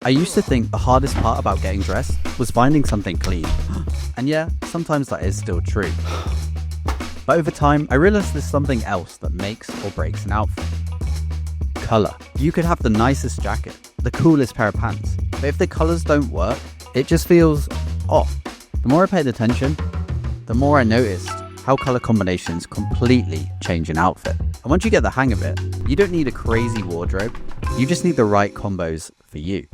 I used to think the hardest part about getting dressed was finding something clean. And yeah, sometimes that is still true. But over time, I realized there's something else that makes or breaks an outfit. Color. You could have the nicest jacket, the coolest pair of pants, but if the colors don't work, it just feels off. The more I paid attention, the more I noticed how color combinations completely change an outfit. And once you get the hang of it, you don't need a crazy wardrobe, you just need the right combos for you.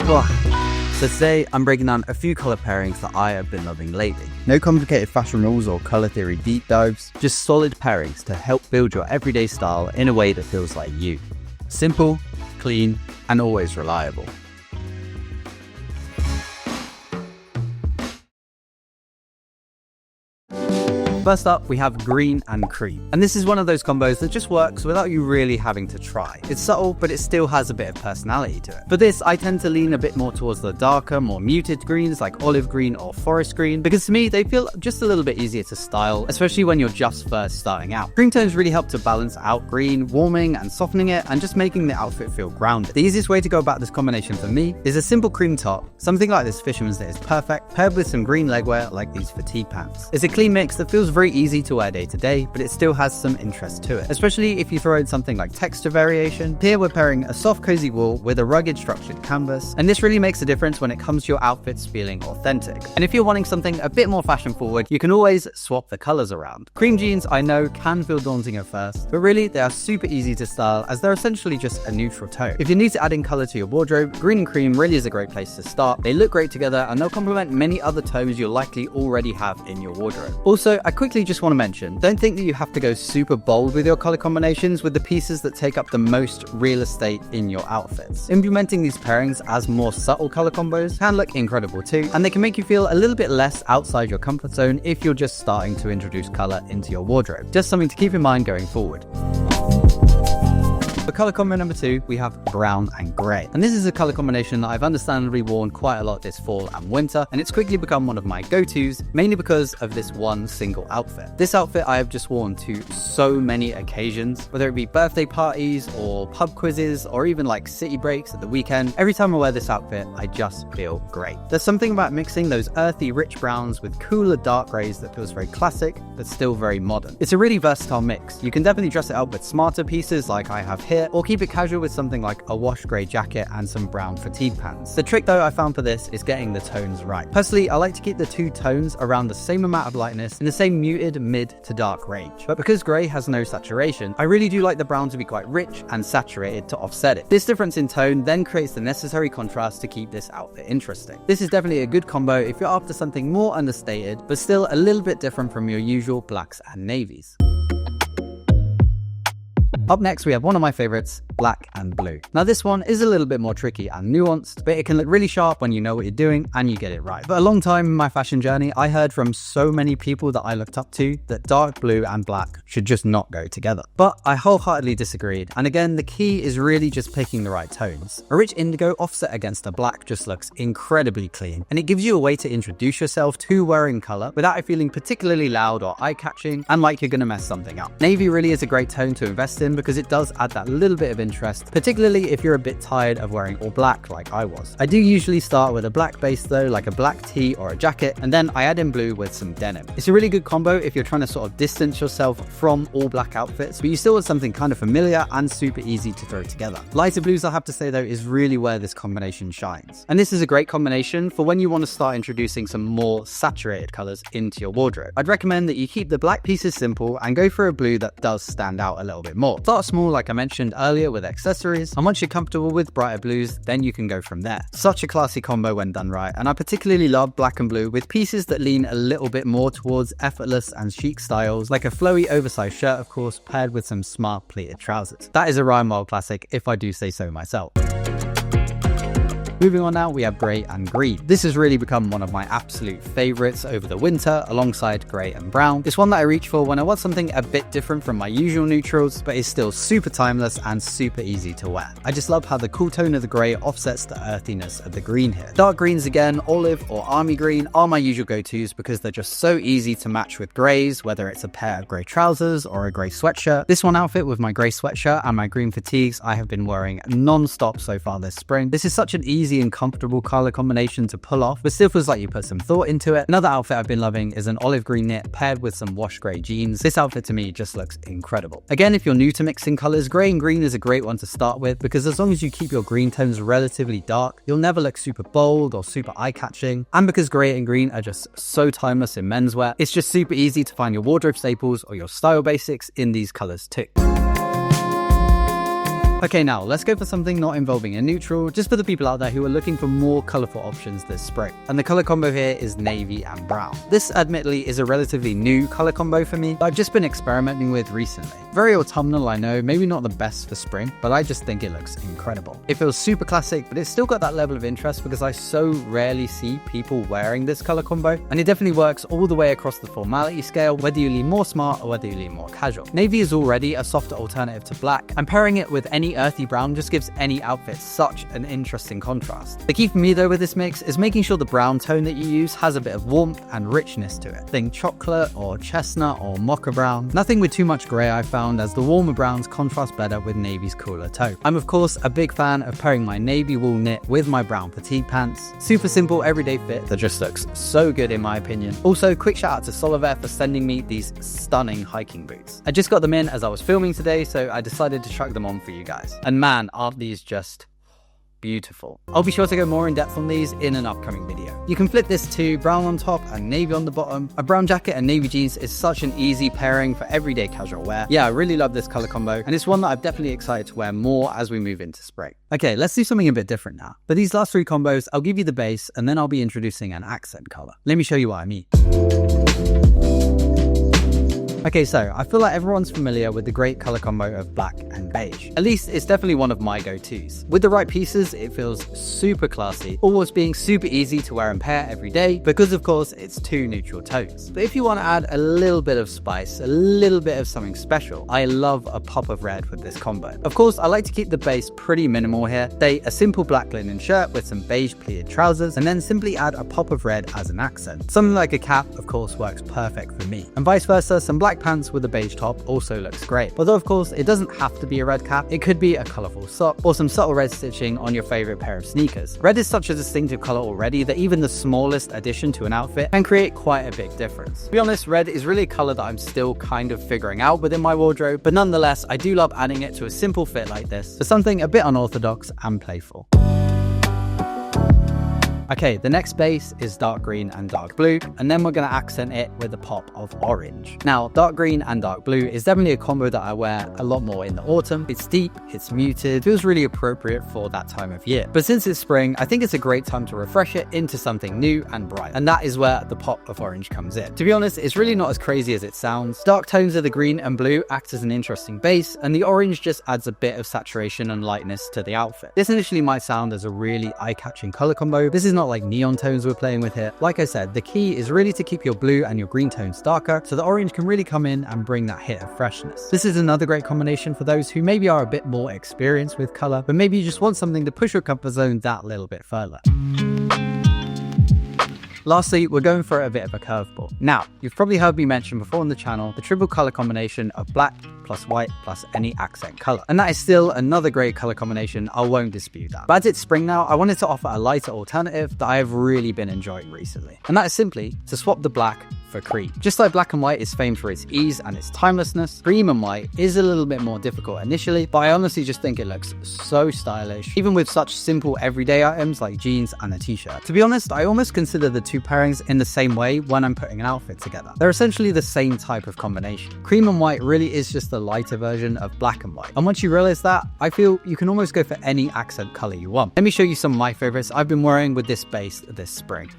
So today, I'm breaking down a few color pairings that I have been loving lately. No complicated fashion rules or color theory deep dives, just solid pairings to help build your everyday style in a way that feels like you. Simple, clean, and always reliable. First up, we have green and cream. And this is one of those combos that just works without you really having to try. It's subtle, but it still has a bit of personality to it. For this, I tend to lean a bit more towards the darker, more muted greens like olive green or forest green, because to me, they feel just a little bit easier to style, especially when you're just first starting out. Green tones really help to balance out green, warming and softening it, and just making the outfit feel grounded. The easiest way to go about this combination for me is a simple cream top, something like this fisherman's that is perfect, paired with some green legwear like these fatigue pants. It's a clean mix that feels very easy to wear day to day, but it still has some interest to it, especially if you throw in something like texture variation. Here we're pairing a soft cozy wool with a rugged structured canvas, and this really makes a difference when it comes to your outfits feeling authentic. And if you're wanting something a bit more fashion forward, you can always swap the colors around. Cream jeans, I know, can feel daunting at first, but really they are super easy to style as they're essentially just a neutral tone. If you're new to adding color to your wardrobe, green and cream really is a great place to start. They look great together and they'll complement many other tones you'll likely already have in your wardrobe. Also, I quickly just want to mention, don't think that you have to go super bold with your color combinations with the pieces that take up the most real estate in your outfits. Implementing these pairings as more subtle color combos can look incredible too, and they can make you feel a little bit less outside your comfort zone if you're just starting to introduce color into your wardrobe. Just something to keep in mind going forward. For color combo number 2, we have brown and grey. And this is a color combination that I've understandably worn quite a lot this fall and winter, and it's quickly become one of my go-tos, mainly because of this one single outfit. This outfit I have just worn to so many occasions, whether it be birthday parties or pub quizzes or even like city breaks at the weekend. Every time I wear this outfit, I just feel great. There's something about mixing those earthy rich browns with cooler dark greys that feels very classic, but still very modern. It's a really versatile mix. You can definitely dress it up with smarter pieces like I have here, or keep it casual with something like a wash grey jacket and some brown fatigue pants. The trick though I found for this is getting the tones right. Personally, I like to keep the two tones around the same amount of lightness in the same muted mid to dark range. But because grey has no saturation, I really do like the brown to be quite rich and saturated to offset it. This difference in tone then creates the necessary contrast to keep this outfit interesting. This is definitely a good combo if you're after something more understated, but still a little bit different from your usual blacks and navies. Up next, we have one of my favorites, black and blue. Now this one is a little bit more tricky and nuanced, but it can look really sharp when you know what you're doing and you get it right. For a long time in my fashion journey, I heard from so many people that I looked up to that dark blue and black should just not go together. But I wholeheartedly disagreed, and again, the key is really just picking the right tones. A rich indigo offset against a black just looks incredibly clean, and it gives you a way to introduce yourself to wearing color without it feeling particularly loud or eye-catching and like you're gonna mess something up. Navy really is a great tone to invest in because it does add that little bit of interest, particularly if you're a bit tired of wearing all black like I was. I do usually start with a black base though, like a black tee or a jacket, and then I add in blue with some denim. It's a really good combo if you're trying to sort of distance yourself from all black outfits, but you still want something kind of familiar and super easy to throw together. Lighter blues, I have to say though, is really where this combination shines. And this is a great combination for when you want to start introducing some more saturated colors into your wardrobe. I'd recommend that you keep the black pieces simple and go for a blue that does stand out a little bit more. Start small like I mentioned earlier with accessories, and once you're comfortable with brighter blues, then you can go from there. Such a classy combo when done right, and I particularly love black and blue with pieces that lean a little bit more towards effortless and chic styles, like a flowy oversized shirt of course, paired with some smart pleated trousers. That is a Ryan Wild classic if I do say so myself. Moving on now, we have grey and green. This has really become one of my absolute favorites over the winter alongside grey and brown. It's one that I reach for when I want something a bit different from my usual neutrals, but is still super timeless and super easy to wear. I just love how the cool tone of the grey offsets the earthiness of the green here. Dark greens again, olive or army green are my usual go-tos because they're just so easy to match with greys, whether it's a pair of grey trousers or a grey sweatshirt. This one outfit with my grey sweatshirt and my green fatigues I have been wearing non-stop so far this spring. This is such an easy easy and comfortable color combination to pull off, but still feels like you put some thought into it. Another outfit I've been loving is an olive green knit paired with some wash grey jeans. This outfit to me just looks incredible. Again, if you're new to mixing colors, grey and green is a great one to start with, because as long as you keep your green tones relatively dark, you'll never look super bold or super eye-catching. And because grey and green are just so timeless in menswear, it's just super easy to find your wardrobe staples or your style basics in these colors too. Okay, now let's go for something not involving a neutral, just for the people out there who are looking for more colourful options this spring. And the colour combo here is navy and brown. This admittedly is a relatively new colour combo for me that I've just been experimenting with recently. Very autumnal, I know, maybe not the best for spring, but I just think it looks incredible. It feels super classic, but it's still got that level of interest because I so rarely see people wearing this colour combo, and it definitely works all the way across the formality scale, whether you lean more smart or whether you lean more casual. Navy is already a softer alternative to black, and pairing it with any earthy brown just gives any outfit such an interesting contrast. The key for me though with this mix is making sure the brown tone that you use has a bit of warmth and richness to it. Think chocolate or chestnut or mocha brown. Nothing with too much grey I found, as the warmer browns contrast better with navy's cooler tone. I'm of course a big fan of pairing my navy wool knit with my brown fatigue pants. Super simple everyday fit that just looks so good in my opinion. Also, quick shout out to Soliver for sending me these stunning hiking boots. I just got them in as I was filming today, so I decided to chuck them on for you guys. And man, aren't these just beautiful. I'll be sure to go more in depth on these in an upcoming video. You can flip this to brown on top and navy on the bottom. A brown jacket and navy jeans is such an easy pairing for everyday casual wear. Yeah, I really love this color combo, and it's one that I'm definitely excited to wear more as we move into spring. Okay, let's do something a bit different now. For these last three combos, I'll give you the base and then I'll be introducing an accent color. Let me show you what I mean. Okay, so I feel like everyone's familiar with the great color combo of black and beige. At least it's definitely one of my go-tos. With the right pieces, it feels super classy, always being super easy to wear and pair every day, because of course it's two neutral tones. But if you want to add a little bit of spice, a little bit of something special, I love a pop of red with this combo. Of course, I like to keep the base pretty minimal here. Say a simple black linen shirt with some beige pleated trousers, and then simply add a pop of red as an accent. Something like a cap, of course, works perfect for me. And vice versa, some black pants with a beige top also looks great. Although of course it doesn't have to be a red cap, it could be a colourful sock or some subtle red stitching on your favourite pair of sneakers. Red is such a distinctive colour already that even the smallest addition to an outfit can create quite a big difference. To be honest, red is really a colour that I'm still kind of figuring out within my wardrobe, but nonetheless I do love adding it to a simple fit like this for something a bit unorthodox and playful. Okay, the next base is dark green and dark blue, and then we're going to accent it with a pop of orange. Now, dark green and dark blue is definitely a combo that I wear a lot more in the autumn. It's deep, it's muted, feels really appropriate for that time of year. But since it's spring, I think it's a great time to refresh it into something new and bright, and that is where the pop of orange comes in. To be honest, it's really not as crazy as it sounds. Dark tones of the green and blue act as an interesting base, and the orange just adds a bit of saturation and lightness to the outfit. This initially might sound as a really eye-catching color combo. This is not like neon tones we're playing with here. Like I said, the key is really to keep your blue and your green tones darker, so the orange can really come in and bring that hit of freshness. This is another great combination for those who maybe are a bit more experienced with color, but maybe you just want something to push your comfort zone that little bit further. Lastly, we're going for a bit of a curveball. Now, you've probably heard me mention before on the channel the triple color combination of black plus white plus any accent color. And that is still another great color combination, I won't dispute that. But as it's spring now, I wanted to offer a lighter alternative that I have really been enjoying recently. And that is simply to swap the black for cream. Just like black and white is famed for its ease and its timelessness, cream and white is a little bit more difficult initially, but I honestly just think it looks so stylish, even with such simple everyday items like jeans and a t-shirt. To be honest, I almost consider the two pairings in the same way when I'm putting an outfit together. They're essentially the same type of combination. Cream and white really is just the lighter version of black and white. And once you realize that, I feel you can almost go for any accent color you want. Let me show you some of my favorites I've been wearing with this base this spring.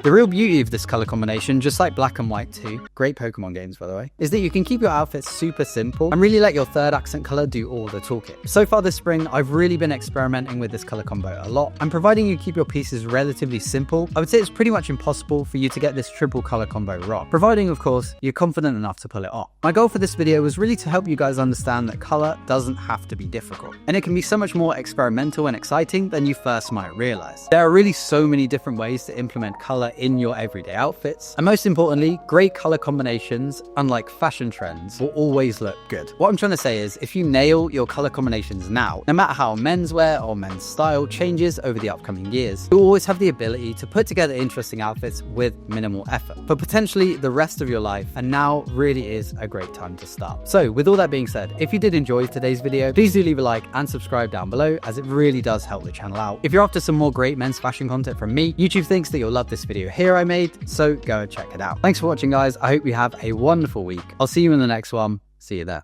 The real beauty of this color combination, just like black and white too, great Pokemon games by the way, is that you can keep your outfits super simple and really let your third accent color do all the talking. So far this spring, I've really been experimenting with this color combo a lot, and providing you keep your pieces relatively simple, I would say it's pretty much impossible for you to get this triple color combo wrong, providing of course you're confident enough to pull it off. My goal for this video was really to help you guys understand that color doesn't have to be difficult, and it can be so much more experimental and exciting than you first might realize. There are really so many different ways to implement color in your everyday outfits. And most importantly, great color combinations, unlike fashion trends, will always look good. What I'm trying to say is, if you nail your color combinations now, no matter how menswear or men's style changes over the upcoming years, you'll always have the ability to put together interesting outfits with minimal effort for potentially the rest of your life, and now really is a great time to start. So with all that being said, if you did enjoy today's video, please do leave a like and subscribe down below, as it really does help the channel out. If you're after some more great men's fashion content from me, YouTube thinks that you'll love this video here I made, so go and check it out. Thanks for watching, guys. I hope you have a wonderful week. I'll see you in the next one. See you there.